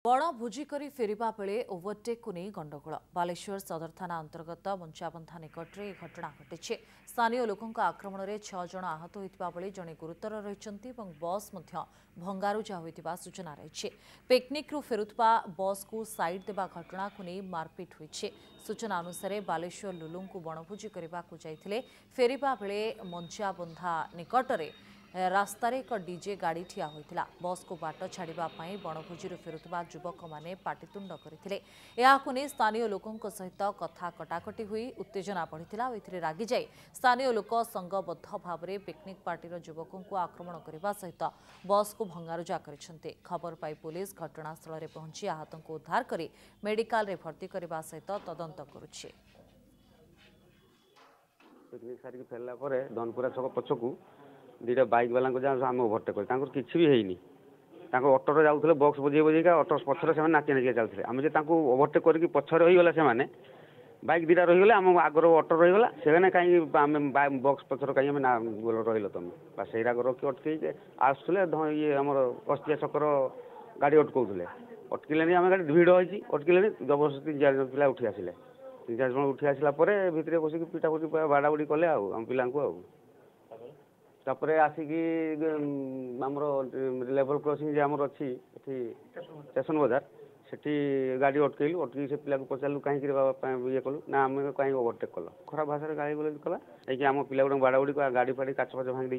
बणभोजी करी फेरिबा बेले ओभरटेक को नहीं गंडगोल बालेश्वर सदर थाना अंतर्गत मंचाबंधा निकटरे घटना घटी स्थानीय लोकों आक्रमण में 6 जन आहत होता बेले जड़े गुरुतर रही बस भंगारुजा होता सूचना रही पिकनिक रु फेरुवा बस को साइड देवा घटना को नहीं मारपिट होती सूचना अनुसार बालेश्वर लुलु को बणभोजी करने जाते फेरिबा बेले मंचाबंधा निकटरे रास्तार एक डीजे गाड़ी ठिया होता बस को बाट छाड़ापी बणभोजी फेरुवा युवक मैंने पाटितुंड करते स्थानीय लोकों सहित कथा कटाकटी हुई उत्तेजना बढ़ी रागी जाई स्थानीय लोक संगबद्ध भाव में पिकनिक पार्टी युवकों को आक्रमण करने सहित बस को भंगारुजा कर खबर पाई पुलिस घटनास्थल में पहुंची आहत को उद्धार कर मेडिकल भर्ती करने सहित तदंत करुछि। पिकनिक सारी फेरला परे धनपुरा छक पछकू दुटा बाइक वाला आम ओभरटेक कर किसी भी होनी अटोरे जाऊे बक्स बजे बजेका अटो पछरे से नाची नाचिका चलते आम जो ओभरटेक करके पछरे होईगला से बाइक दुटा रहीगले आम आगर अटो रहीगला से कहीं बक्स पछर कहीं रही तुम बस यही रखी अटक आसुले ये आम अस्तिया छकर गाड़ी अटकाउे अटकिले आम गाड़ी भिड़ होती अटकिले जबरदस्ती 4 जन पिला उठी आसिले 3-4 जन उठी आसला भितर बसिक पिटापिटी बाड़ाबुड़ी कले आम पिला तापर आसिकी आमर लेवल क्रॉसिंग जे आमर अच्छी स्टेशन बाजार सेठी गाड़ी अटकैलु अटकी से पिला को पचारू कहीं ये कलु ना आम कहीं ओवरटेक कल खराब भाषा गाड़ी गलौज कला आम पिला गुड़ा बाड़ाबुड़ी गाड़ी फाड़ी काच फाच भांगी